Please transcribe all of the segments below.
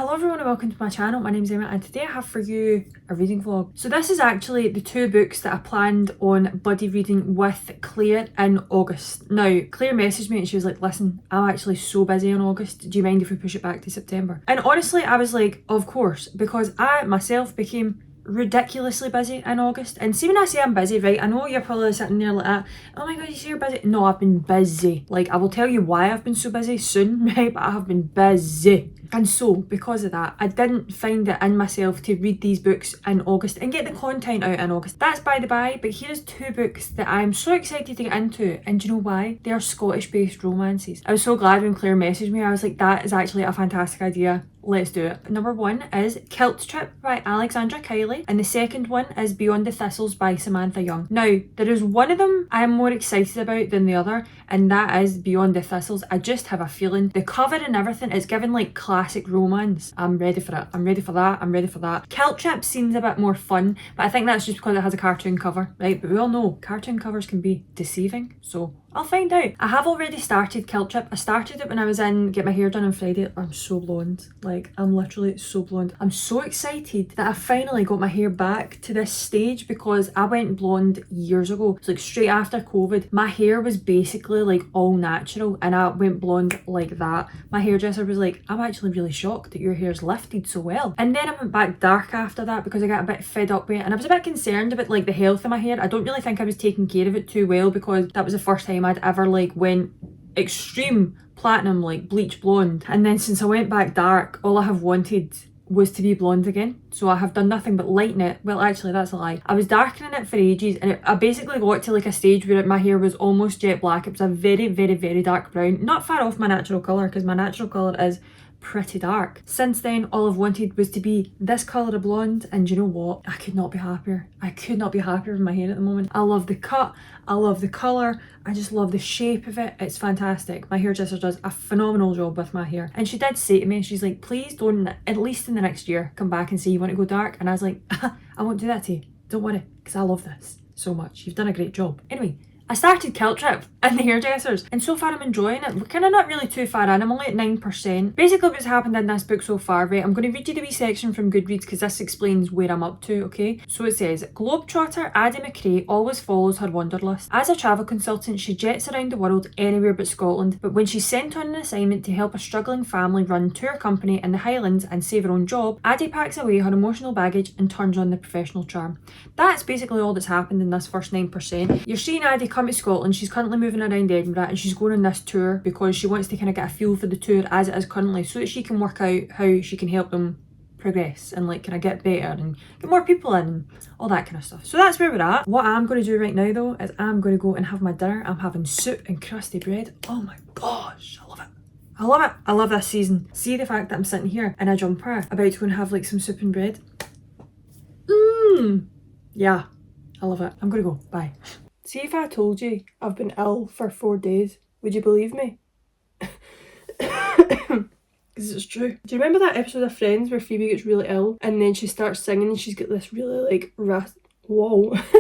Hello everyone and welcome to my channel. My name's Emma and today I have for you a reading vlog. So this is actually the two books that I planned on buddy reading with Claire in August. Now, Claire messaged me and she was like, listen, I'm actually so busy in August. Do you mind if we push it back to September? And honestly, I was like, of course, because I myself became ridiculously busy in August. And see, when I say I'm busy, right, I know you're probably sitting there like that, oh my god, you say you're busy. No, I've been busy. Like, I will tell you why I've been so busy soon, right, but I have been busy. And so, because of that, I didn't find it in myself to read these books in August and get the content out in August. That's by the by, but here's two books that I'm so excited to get into. And do you know why? They are Scottish-based romances. I was so glad when Claire messaged me. I was like, that is actually a fantastic idea. Let's do it. Number one is Kilt Trip by Alexandra Kiley, and the second one is Beyond the Thistles by Samantha Young. Now, there is one of them I am more excited about than the other, and that is Beyond the Thistles. I just have a feeling the cover and everything is given like classic romance. I'm ready for it. I'm ready for that. I'm ready for that. Kilt Trip seems a bit more fun, but I think that's just because it has a cartoon cover, right? But we all know cartoon covers can be deceiving, so I'll find out. I have already started Kilt Trip. I started it when I was in get my hair done on Friday. I'm so blonde. Like, I'm literally so blonde. I'm so excited that I finally got my hair back to this stage because I went blonde years ago. It's like straight after COVID. My hair was basically like all natural and I went blonde like that. My hairdresser was like, I'm actually really shocked that your hair's lifted so well. And then I went back dark after that because I got a bit fed up with it and I was a bit concerned about like the health of my hair. I don't really think I was taking care of it too well because that was the first time I'd ever like went extreme platinum, like bleach blonde. And then since I went back dark, all I have wanted was to be blonde again. So I have done nothing but lighten it. Well, actually, that's a lie. I was darkening it for ages and I basically got to like a stage where my hair was almost jet black. It was a very, very, very dark brown. Not far off my natural colour because my natural colour is pretty dark. Since then, all I've wanted was to be this colour of blonde, and you know what? I could not be happier. I could not be happier with my hair at the moment. I love the cut, I love the colour, I just love the shape of it. It's fantastic. My hairdresser does a phenomenal job with my hair. And she did say to me, she's like, please don't, at least in the next year, come back and say you want to go dark. And I was like, I won't do that to you. Don't worry, because I love this so much. You've done a great job. Anyway, I started Kilt Trip in the hairdressers and so far I'm enjoying it. We're kind of not really too far in, I'm only at 9%. Basically what's happened in this book so far, right, I'm going to read you the wee section from Goodreads because this explains where I'm up to, okay? So it says, Globetrotter Addie McRae always follows her wanderlust. As a travel consultant, she jets around the world anywhere but Scotland, but when she's sent on an assignment to help a struggling family run tour company in the Highlands and save her own job, Addie packs away her emotional baggage and turns on the professional charm. That's basically all that's happened in this first 9%. You're seeing Addie come to Scotland. She's currently moving around Edinburgh and she's going on this tour because she wants to kind of get a feel for the tour as it is currently so that she can work out how she can help them progress and like kind of get better and get more people in and all that kind of stuff. So that's where we're at. What I'm going to do right now though is I'm going to go and have my dinner. I'm having soup and crusty bread. Oh my gosh, I love it. I love it. I love this season. See the fact that I'm sitting here in a jumper about to go and have like some soup and bread. Yeah, I love it. I'm going to go. Bye. See if I told you I've been ill for 4 days, would you believe me? Because it's true. Do you remember that episode of Friends where Phoebe gets really ill and then she starts singing and she's got this really like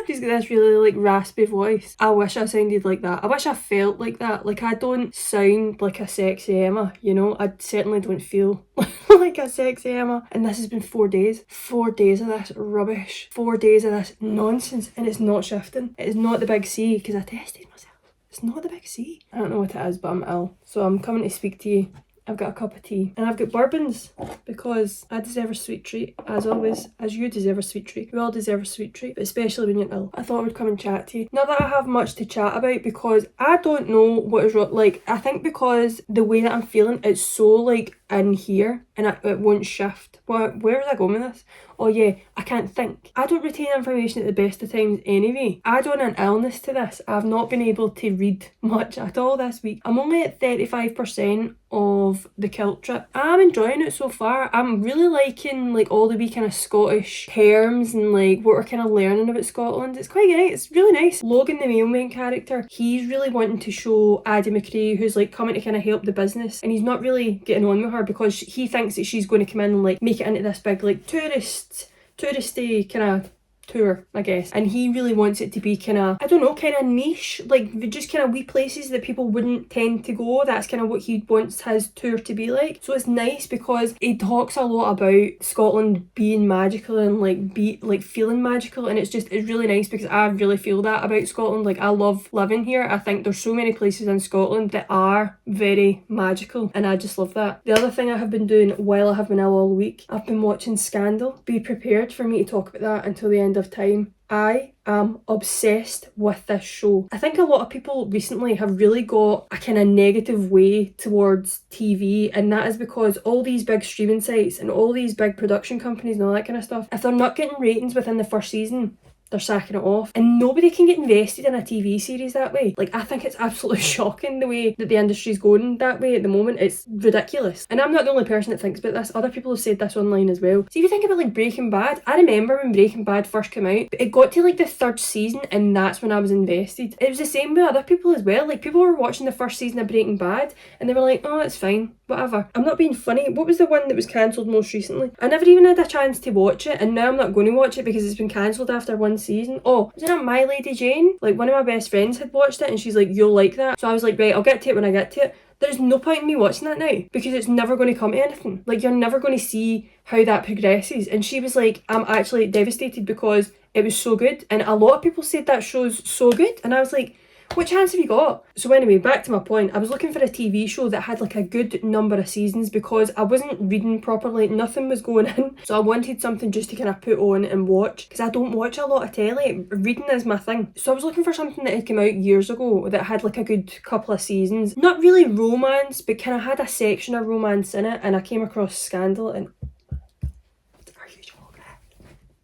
she's got this really like raspy voice. I wish I sounded like that. I wish I felt like that. Like I don't sound like a sexy Emma, you know? I certainly don't feel like a sexy Emma. And this has been 4 days. 4 days of this rubbish. 4 days of this nonsense. And it's not shifting. It is not the big C because I tested myself. It's not the big C. I don't know what it is, but I'm ill. So I'm coming to speak to you. I've got a cup of tea and I've got bourbons because I deserve a sweet treat, as always, as you deserve a sweet treat. We all deserve a sweet treat, but especially when you're ill. I thought I would come and chat to you. Not that I have much to chat about because I don't know what is wrong. Like, I think because the way that I'm feeling, it's so like in here and it won't shift. Where was I going with this? Oh yeah, I can't think. I don't retain information at the best of times anyway. Add on an illness to this, I've not been able to read much at all this week. I'm only at 35% of the Kilt Trip. I'm enjoying it so far. I'm really liking like all the wee kind of Scottish terms and like what we're kind of learning about Scotland. It's quite great. It's really nice. Logan, the male main character, he's really wanting to show Addie McRae, who's like coming to kind of help the business, and he's not really getting on with her because he thinks that she's going to come in and like make it into this big like touristy kind of tour, I guess, and he really wants it to be kind of, I don't know, kind of niche, like just kind of wee places that people wouldn't tend to go. That's kind of what he wants his tour to be like. So it's nice because he talks a lot about Scotland being magical and like feeling magical, and it's really nice because I really feel that about Scotland. Like, I love living here. I think there's so many places in Scotland that are very magical, and I just love that. The other thing I have been doing while I have been ill all week, I've been watching Scandal. Be prepared for me to talk about that until the end of time. I am obsessed with this show. I think a lot of people recently have really got a kind of negative way towards TV, and that is because all these big streaming sites and all these big production companies and all that kind of stuff, if they're not getting ratings within the first season, they're sacking it off, and nobody can get invested in a TV series that way. Like, I think it's absolutely shocking the way that the industry's going that way at the moment. It's ridiculous, and I'm not the only person that thinks about this. Other people have said this online as well. So if you think about like Breaking Bad, I remember when Breaking Bad first came out, but it got to like the third season and that's when I was invested. It was the same with other people as well. Like, people were watching the first season of Breaking Bad and they were like, oh, it's fine, whatever. I'm not being funny. What was the one that was cancelled most recently? I never even had a chance to watch it, and now I'm not going to watch it because it's been cancelled after one season. Oh, wasn't it My Lady Jane? Like, one of my best friends had watched it and she's like, you'll like that. So I was like, right, I'll get to it when I get to it. There's no point in me watching that now because it's never going to come to anything. Like, you're never going to see how that progresses. And she was like, I'm actually devastated because it was so good, and a lot of people said that show's so good, and I was like, what chance have you got? So anyway, back to my point. I was looking for a TV show that had like a good number of seasons because I wasn't reading properly. Nothing was going in. So I wanted something just to kind of put on and watch because I don't watch a lot of telly. Reading is my thing. So I was looking for something that had come out years ago that had like a good couple of seasons. Not really romance, but kind of had a section of romance in it. And I came across Scandal, and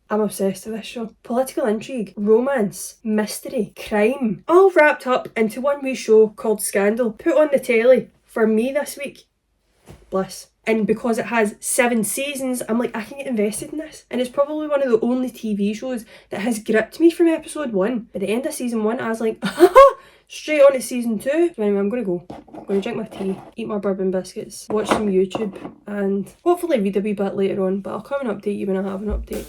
I'm obsessed with this show. Political intrigue, romance, mystery, crime, all wrapped up into one wee show called Scandal. Put on the telly for me this week. Bliss. And because it has 7 seasons, I'm like, I can get invested in this. And it's probably one of the only TV shows that has gripped me from episode 1. By the end of season 1, I was like, straight on to season 2. So anyway, I'm going to go. I'm going to drink my tea, eat my bourbon biscuits, watch some YouTube, and hopefully read a wee bit later on. But I'll come and update you when I have an update.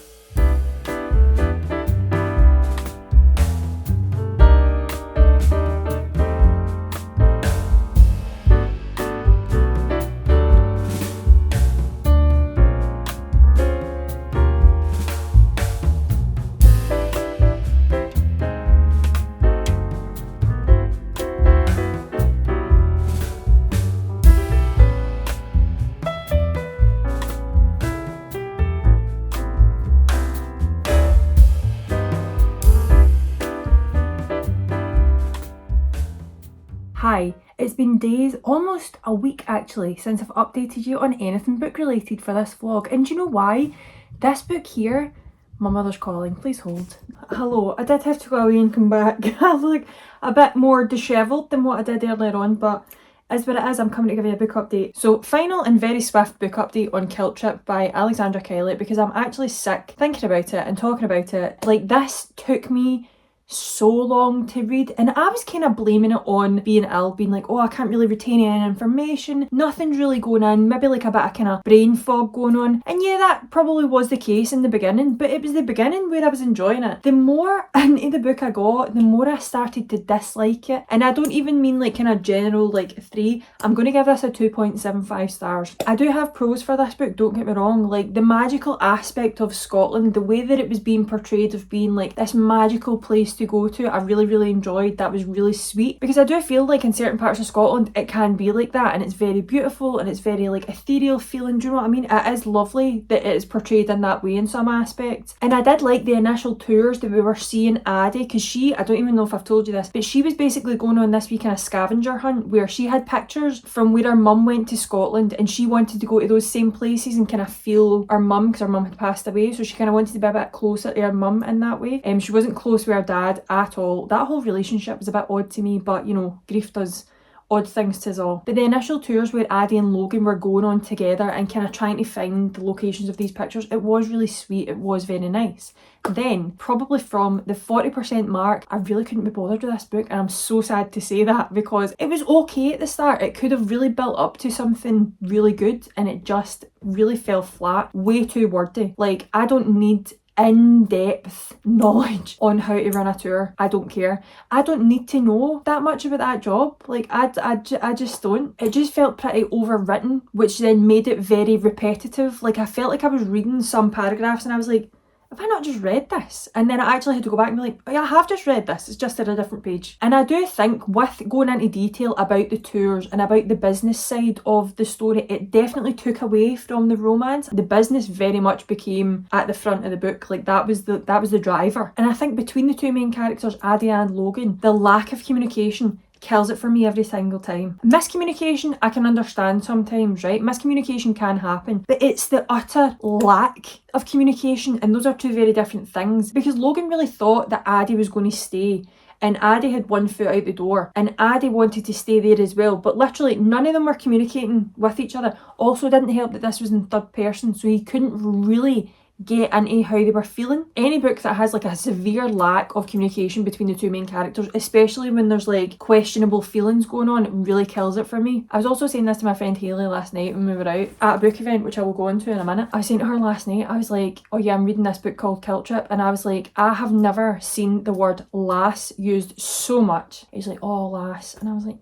Hi, it's been days, almost a week actually, since I've updated you on anything book related for this vlog, and do you know why? This book here, my mother's calling, please hold. Hello, I did have to go away and come back. I look a bit more dishevelled than what I did earlier on, but is what it is. I'm coming to give you a book update. So, final and very swift book update on Kilt Trip by Alexandra Kelly, because I'm actually sick thinking about it and talking about it. Like, this took me so long to read, and I was kind of blaming it on being ill, being like, oh, I can't really retain any information, nothing's really going in, maybe like a bit of kind of brain fog going on. And yeah, that probably was the case in the beginning, but it was the beginning where I was enjoying it. The more into the book I got, the more I started to dislike it, and I don't even mean like kind of general like 3. I'm going to give this a 2.75 stars. I do have pros for this book, don't get me wrong. Like, the magical aspect of Scotland, the way that it was being portrayed of being like this magical place to go to, I really enjoyed. That was really sweet, because I do feel like in certain parts of Scotland it can be like that, and it's very beautiful and it's very like ethereal feeling. Do you know what I mean? It is lovely that it is portrayed in that way in some aspects. And I did like the initial tours that we were seeing Addie, because she, I don't even know if I've told you this, but she was basically going on this wee kind of scavenger hunt where she had pictures from where her mum went to Scotland, and she wanted to go to those same places and kind of feel her mum, because her mum had passed away, so she kind of wanted to be a bit closer to her mum in that way. She wasn't close with her dad at all. That whole relationship was a bit odd to me, but you know, grief does odd things to us all. But the initial tours where Addie and Logan were going on together and kind of trying to find the locations of these pictures, it was really sweet, it was very nice. Then, probably from the 40% mark, I really couldn't be bothered with this book, and I'm so sad to say that, because it was okay at the start. It could have really built up to something really good, and it just really fell flat. Way too wordy. Like, I don't need in-depth knowledge on how to run a tour. I don't care. I don't need to know that much about that job. Like, I just don't. It just felt pretty overwritten, which then made it very repetitive. Like, I felt like I was reading some paragraphs and I was like, have I not just read this? And then I actually had to go back and be like, oh yeah, I have just read this, it's just at a different page. And I do think with going into detail about the tours and about the business side of the story, it definitely took away from the romance. The business very much became at the front of the book. Like, that was the driver. And I think between the two main characters, Addie and Logan, the lack of communication kills it for me every single time. Miscommunication, I can understand sometimes, right? Miscommunication can happen, but it's the utter lack of communication, and those are two very different things. Because Logan really thought that Addie was going to stay, and Addie had one foot out the door, and Addie wanted to stay there as well, but literally none of them were communicating with each other. Also, didn't help that this was in third person, so he couldn't really get into how they were feeling. Any book that has like a severe lack of communication between the two main characters, especially when there's like questionable feelings going on, it really kills it for me. I was also saying this to my friend Hayley last night when we were out at a book event, which I will go into in a minute. I was saying to her last night, I was like, oh yeah, I'm reading this book called Guilt Trip, and I was like, I have never seen the word lass used so much. He's like, oh lass, and I was like,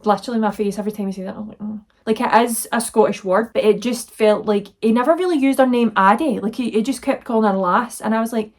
literally my face every time he said that. I was like, oh. Like, it is a Scottish word, but it just felt like he never really used her name Addie. Like, he just kept calling her lass, and I was like,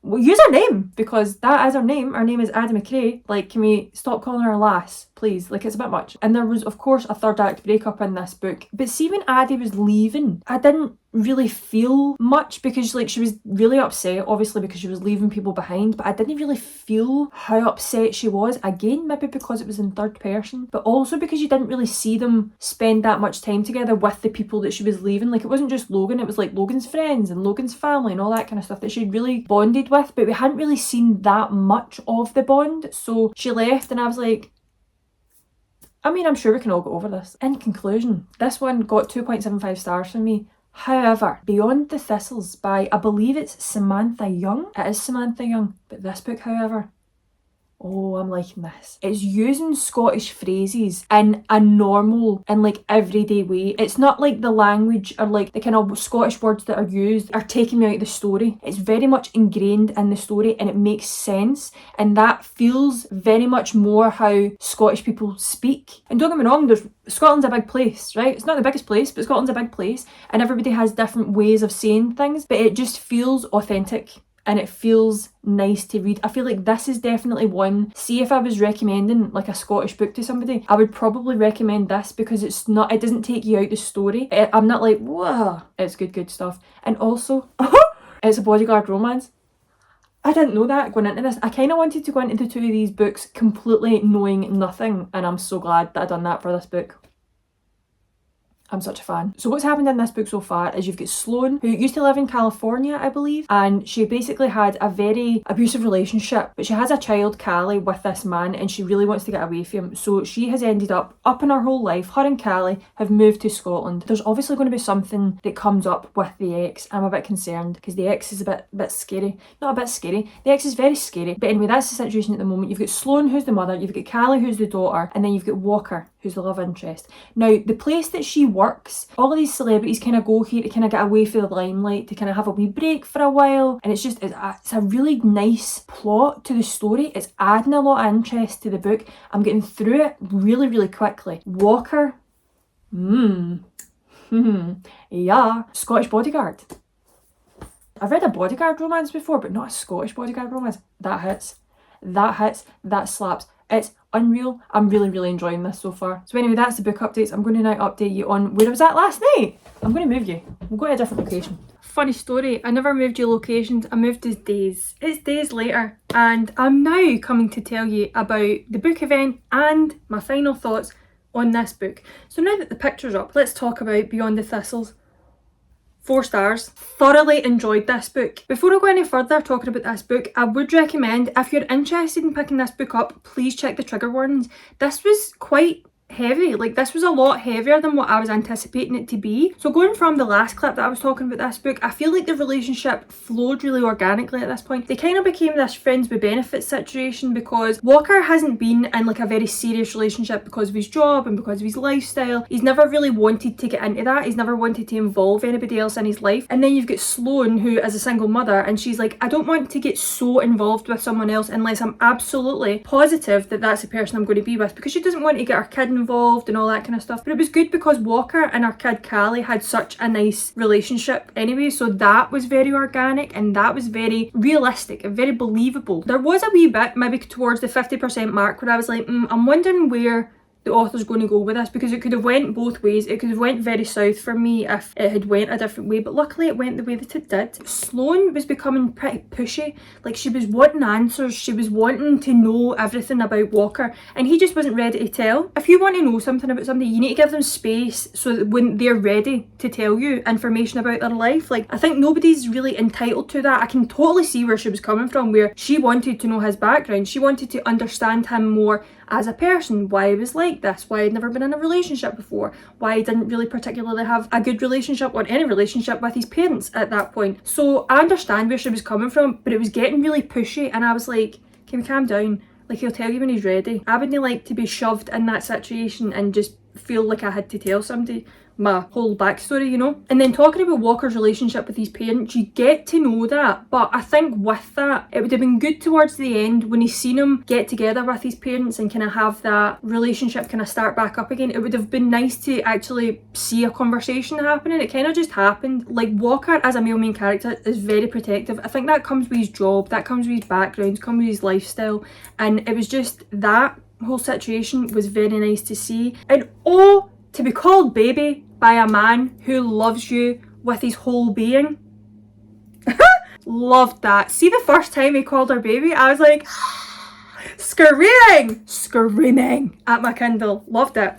well, use her name, because that is her name. Her name is Addie McRae. Like, can we stop calling her lass, please? Like, it's a bit much. And there was, of course, a third act breakup in this book. But see, when Addie was leaving, I didn't really feel much, because like, she was really upset, obviously, because she was leaving people behind, but I didn't really feel how upset she was. Again, maybe because it was in third person, but also because you didn't really see them spend that much time together with the people that she was leaving. Like, it wasn't just Logan, it was like Logan's friends and Logan's family and all that kind of stuff that she'd really bonded with, but we hadn't really seen that much of the bond. So she left, and I was like, I mean, I'm sure we can all get over this. In conclusion, this one got 2.75 stars from me. However, Beyond the Thistles by, I believe it's Samantha Young. It is Samantha Young. But this book, however, oh, I'm liking this. It's using Scottish phrases in a normal and like everyday way. It's not like the language or like the kind of Scottish words that are used are taking me out of the story. It's very much ingrained in the story, and it makes sense, and that feels very much more how Scottish people speak. And don't get me wrong, Scotland's a big place, right? It's not the biggest place, but Scotland's a big place, and everybody has different ways of saying things, but it just feels authentic. And it feels nice to read. I feel like this is definitely one. See, if I was recommending like a Scottish book to somebody, I would probably recommend this, because it doesn't take you out the story. I'm not like, whoa, it's good stuff. And also, it's a bodyguard romance. I didn't know that going into this. I kind of wanted to go into the two of these books completely knowing nothing, and I'm so glad that I done that for this book. I'm such a fan. So what's happened in this book so far is you've got Sloane, who used to live in California, I believe, and she basically had a very abusive relationship, but she has a child, Callie, with this man, and she really wants to get away from him. So she has ended up in her whole life, her and Callie have moved to Scotland. There's obviously going to be something that comes up with the ex. I'm a bit concerned, because the ex is a bit scary. Not a bit scary. The ex is very scary. But anyway, that's the situation at the moment. You've got Sloane, who's the mother, you've got Callie, who's the daughter, and then you've got Walker, who's the love interest. Now, the place that she works, all of these celebrities kind of go here to kind of get away from the limelight, to kind of have a wee break for a while, and it's a really nice plot to the story. It's adding a lot of interest to the book. I'm getting through it really, really quickly. Walker, yeah, Scottish bodyguard. I've read a bodyguard romance before, but not a Scottish bodyguard romance. That hits, that slaps. It's unreal. I'm really, really enjoying this so far. So anyway, that's the book updates. I'm going to now update you on where I was at last night. I'm going to move you. We'll go to a different location. Funny story, I never moved you locations, I moved us days. It's days later, and I'm now coming to tell you about the book event and my final thoughts on this book. So now that the picture's up, let's talk about Beyond the Thistles. 4 stars. Thoroughly enjoyed this book. Before I go any further talking about this book, I would recommend, if you're interested in picking this book up, please check the trigger warnings. This was quite heavy. Like, this was a lot heavier than what I was anticipating it to be. So going from the last clip that I was talking about this book, I feel like the relationship flowed really organically at this point. They kind of became this friends with benefits situation because Walker hasn't been in like a very serious relationship because of his job and because of his lifestyle. He's never really wanted to get into that. He's never wanted to involve anybody else in his life. And then you've got Sloane, who is a single mother, and she's like, I don't want to get so involved with someone else unless I'm absolutely positive that that's the person I'm going to be with, because she doesn't want to get her kid involved and all that kind of stuff. But it was good because Walker and her kid Callie had such a nice relationship anyway, so that was very organic and that was very realistic and very believable. There was a wee bit maybe towards the 50% mark where I was like, I'm wondering where the author's going to go with this, because it could have went both ways. It could have went very south for me if it had went a different way, but luckily it went the way that it did. Sloane was becoming pretty pushy. Like, she was wanting answers, she was wanting to know everything about Walker, and he just wasn't ready to tell. If you want to know something about somebody, you need to give them space so that when they're ready to tell you information about their life. Like, I think nobody's really entitled to that. I can totally see where she was coming from, where she wanted to know his background, she wanted to understand him more as a person, why he was like this, why he'd never been in a relationship before, why he didn't really particularly have a good relationship or any relationship with his parents at that point. So I understand where she was coming from, but it was getting really pushy and I was like, can we calm down? Like, he'll tell you when he's ready. I wouldn't like to be shoved in that situation and just feel like I had to tell somebody my whole backstory, you know? And then talking about Walker's relationship with his parents, you get to know that, but I think with that, it would have been good towards the end when he's seen him get together with his parents and kind of have that relationship kind of start back up again. It would have been nice to actually see a conversation happening. It kind of just happened. Like, Walker as a male main character is very protective. I think that comes with his job, that comes with his background, comes with his lifestyle, and it was just that whole situation was very nice to see. And oh, to be called baby by a man who loves you with his whole being. Loved that. See, the first time he called her baby, I was like, screaming at my Kindle. Loved it.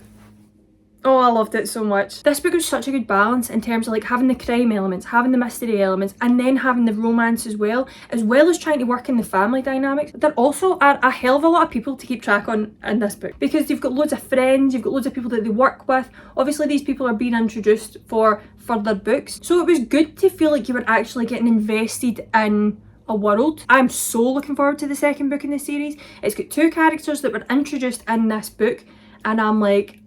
Oh, I loved it so much. This book was such a good balance in terms of like having the crime elements, having the mystery elements, and then having the romance as well as trying to work in the family dynamics. There also are a hell of a lot of people to keep track on in this book, because you've got loads of friends, you've got loads of people that they work with. Obviously these people are being introduced for further books, so it was good to feel like you were actually getting invested in a world. I'm so looking forward to the second book in the series. It's got 2 characters that were introduced in this book, and I'm like,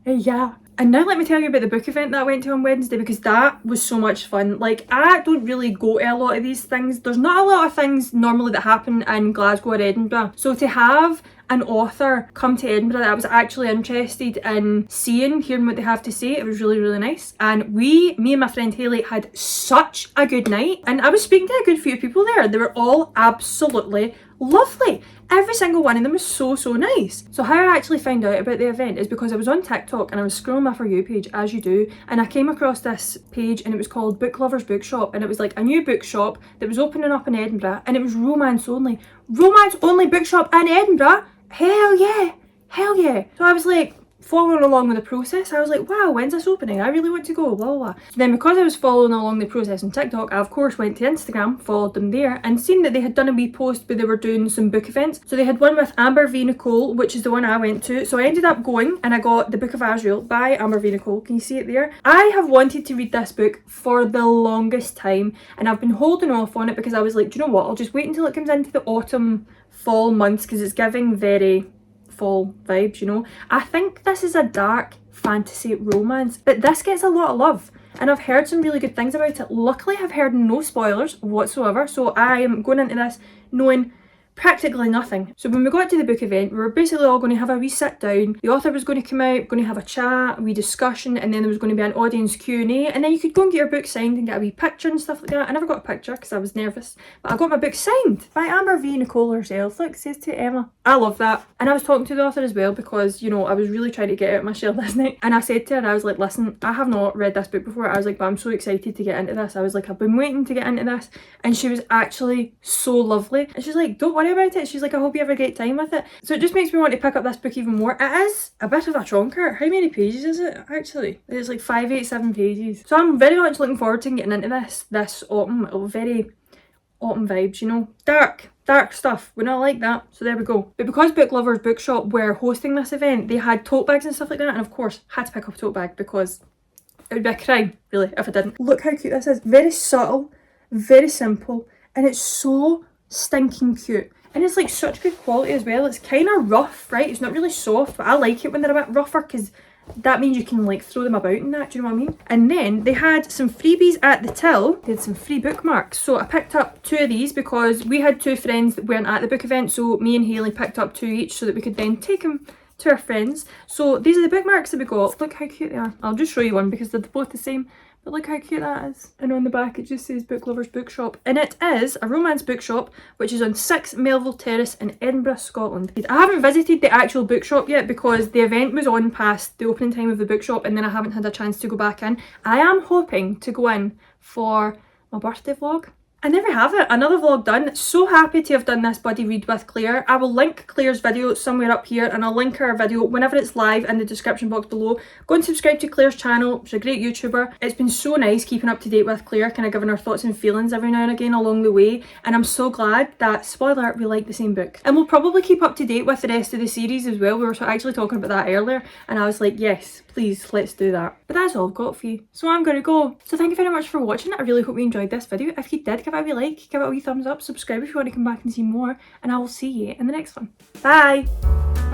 yeah. And now let me tell you about the book event that I went to on Wednesday, because that was so much fun. Like, I don't really go to a lot of these things. There's not a lot of things normally that happen in Glasgow or Edinburgh. So to have an author come to Edinburgh that I was actually interested in hearing what they have to say, it was really, really nice. And me and my friend Hayley had such a good night. And I was speaking to a good few people there. They were all absolutely lovely. Every single one of them was so, so nice. So how I actually found out about the event is because I was on TikTok and I was scrolling my For You page, as you do, and I came across this page and it was called Book Lovers Bookshop, and it was like a new bookshop that was opening up in Edinburgh, and it was romance only. Romance only bookshop in Edinburgh? Hell yeah. Hell yeah. So I was like, following along with the process, I was like, wow, when's this opening? I really want to go, blah, blah, blah. So then because I was following along the process on TikTok, I of course went to Instagram, followed them there, and seen that they had done a wee post where they were doing some book events. So they had one with Amber V. Nicole, which is the one I went to. So I ended up going and I got The Book of Azrael by Amber V. Nicole. Can you see it there? I have wanted to read this book for the longest time, and I've been holding off on it because I was like, do you know what? I'll just wait until it comes into the autumn, fall months, because it's giving very fall vibes, you know. I think this is a dark fantasy romance, but this gets a lot of love, and I've heard some really good things about it. Luckily, I've heard no spoilers whatsoever, so I am going into this knowing practically nothing. So when we got to the book event, we were basically all going to have a wee sit down. The author was going to come out, going to have a chat, a wee discussion, and then there was going to be an audience Q&A, and then you could go and get your book signed and get a wee picture and stuff like that. I never got a picture because I was nervous, but I got my book signed by Amber V. Nicole herself. Look, it says to Emma. I love that. And I was talking to the author as well because, you know, I was really trying to get out of my shell this night, and I said to her, I was like, listen, I have not read this book before. I was like, but I'm so excited to get into this. I was like, I've been waiting to get into this, and she was actually so lovely, and she's like, don't worry about it. She's like, I hope you have a great time with it. So it just makes me want to pick up this book even more. It is a bit of a chonker. How many pages is it actually? It's like 587 pages. So I'm very much looking forward to getting into this autumn. Very autumn vibes, you know. Dark dark stuff. We don't like that. So there we go. But because Book Lovers Bookshop were hosting this event, they had tote bags and stuff like that, and of course had to pick up a tote bag because it would be a crime, really, if I didn't. Look how cute this is. Very subtle, very simple, and it's so stinking cute. And it's like such good quality as well. It's kind of rough, right? It's not really soft, but I like it when they're a bit rougher because that means you can like throw them about and that, do you know what I mean? And then they had some freebies at the till. They had some free bookmarks. So I picked up 2 of these because we had 2 friends that weren't at the book event. So me and Hayley picked up 2 each so that we could then take them to our friends. So these are the bookmarks that we got. Look how cute they are. I'll just show you one because they're both the same. But look how cute that is. And on the back it just says Book Lovers Bookshop. And it is a romance bookshop which is on 6 Melville Terrace in Edinburgh, Scotland. I haven't visited the actual bookshop yet because the event was on past the opening time of the bookshop and then I haven't had a chance to go back in. I am hoping to go in for my birthday vlog. And there we have it, another vlog done. So happy to have done this buddy read with Claire. I will link Claire's video somewhere up here and I'll link her video whenever it's live in the description box below. Go and subscribe to Claire's channel, she's a great YouTuber. It's been so nice keeping up to date with Claire, kind of giving her thoughts and feelings every now and again along the way. And I'm so glad that, spoiler alert, we like the same book. And we'll probably keep up to date with the rest of the series as well. We were actually talking about that earlier and I was like, yes, please, let's do that. But that's all I've got for you. So I'm gonna go. So thank you very much for watching. I really hope you enjoyed this video. If you did, give it a wee like, give it a wee thumbs up, subscribe if you want to come back and see more, and I will see you in the next one. Bye!